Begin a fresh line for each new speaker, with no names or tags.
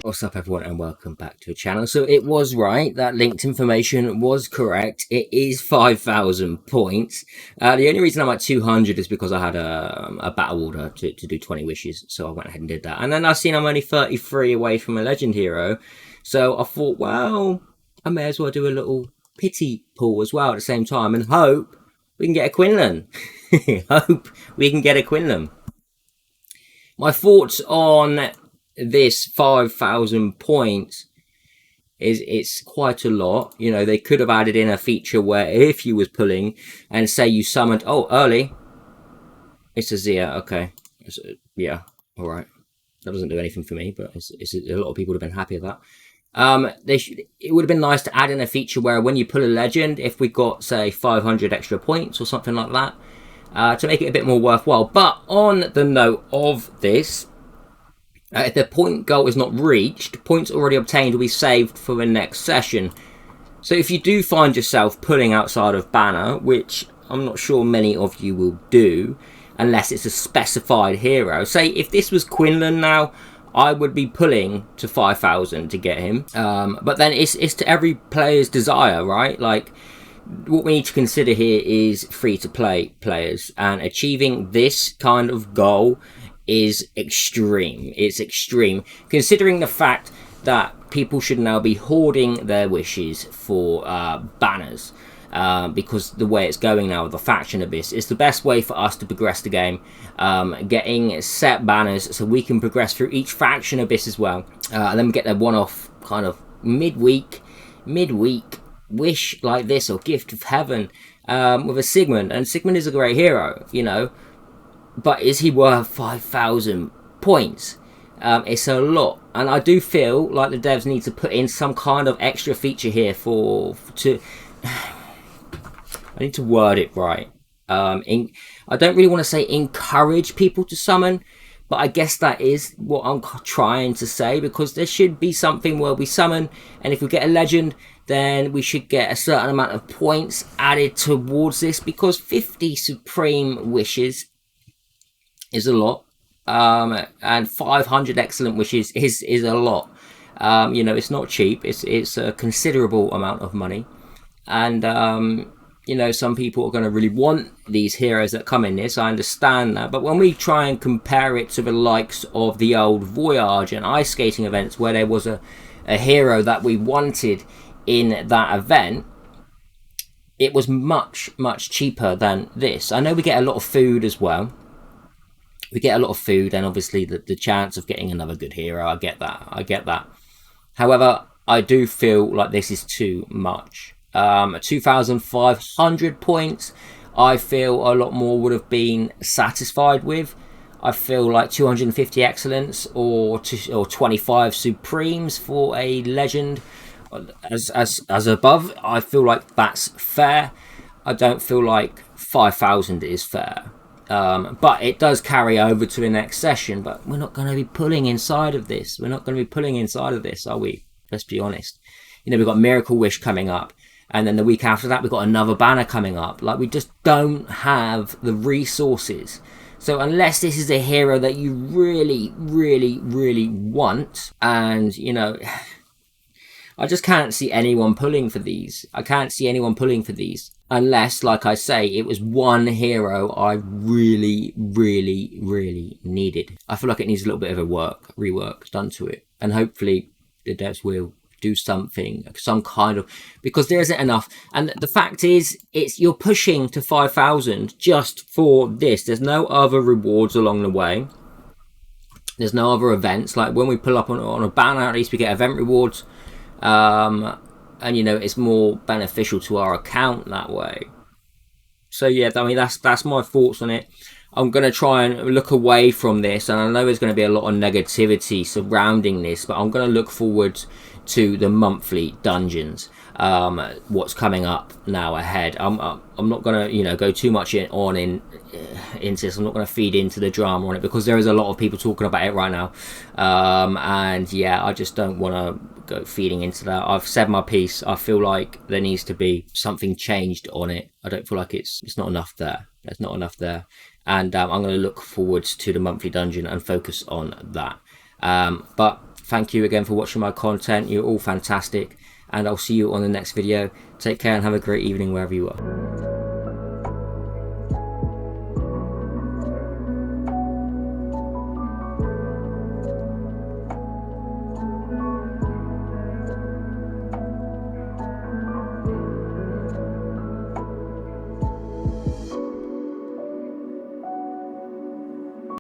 What's up, everyone, and welcome back to the channel. So it was right, that linked information was correct. It is 5,000 points. The only reason I'm at 200 is because I had a battle order to do 20 wishes, so I went ahead and did that. And then I've seen I'm only 33 away from a legend hero, so I thought, well, I may as well do a little pity pool as well at the same time and hope we can get a Quinlan. Hope we can get a Quinlan. My thoughts on this 5,000 points is it's quite a lot. You know, they could have added in a feature where if you was pulling and say you summoned, oh, early, it's a Zia. Okay, yeah, all right. That doesn't do anything for me, but it's a lot of people would have been happy with that. It would have been nice to add in a feature where when you pull a legend, if we got, say, 500 extra points or something like that, to make it a bit more worthwhile. But on the note of this, if the point goal is not reached, points already obtained will be saved for the next session. So if you do find yourself pulling outside of banner, which I'm not sure many of you will do, unless it's a specified hero. Say if this was Quinlan now, I would be pulling to 5,000 to get him. But then it's to every player's desire, right? Like, what we need to consider here is free-to-play players, and achieving this kind of goal is extreme. It's extreme, considering the fact that people should now be hoarding their wishes for banners, because the way it's going now with the faction abyss is the best way for us to progress the game, getting set banners so we can progress through each faction abyss as well, and then we get their one-off kind of midweek wish like this, or gift of heaven, with a Sigmund. And Sigmund is a great hero, you know, but is he worth 5,000 points? It's a lot, and I do feel like the devs need to put in some kind of extra feature here I need to word it right. I don't really want to say encourage people to summon, but I guess that is what I'm trying to say, because there should be something where we summon, and if we get a legend, then we should get a certain amount of points added towards this, because 50 supreme wishes is a lot, and 500 excellent wishes is a lot. You know, it's not cheap. It's a considerable amount of money, and you know, some people are going to really want these heroes that come in this. I understand that, but when we try and compare it to the likes of the old Voyage and ice skating events, where there was a hero that we wanted in that event, it was much cheaper than this. I know we get a lot of food as well. We get a lot of food, and obviously the chance of getting another good hero, I get that. However, I do feel like this is too much. 2,500 points, I feel a lot more would have been satisfied with. I feel like 250 excellence or 25 supremes for a legend as above, I feel like that's fair. I don't feel like 5,000 is fair. But it does carry over to the next session, but we're not going to be pulling inside of this. Are we? Let's be honest. You know, we've got Miracle Wish coming up, and then the week after that we've got another banner coming up. Like, we just don't have the resources. So unless this is a hero that you really want, and, you know, I just can't see anyone pulling for these. Unless, like I say, it was one hero I really needed. I feel like it needs a little bit of a rework done to it. And hopefully the devs will do something, some kind of, because there isn't enough. And the fact is, you're pushing to 5,000 just for this. There's no other rewards along the way. There's no other events. Like, when we pull up on a banner, at least we get event rewards. And, you know, it's more beneficial to our account that way. So yeah, I mean, that's my thoughts on it. I'm going to try and look away from this, and I know there's going to be a lot of negativity surrounding this, but I'm going to look forward to the monthly dungeons, what's coming up now ahead. I'm not going to, you know, go too much into this. I'm not going to feed into the drama on it, because there is a lot of people talking about it right now, and yeah, I just don't want to go feeding into that. I've said my piece. I feel like there needs to be something changed on it. I don't feel like it's not enough there. There's not enough there, and I'm going to look forward to the monthly dungeon and focus on that. But thank you again for watching my content. You're all fantastic, and I'll see you on the next video. Take care and have a great evening wherever you are.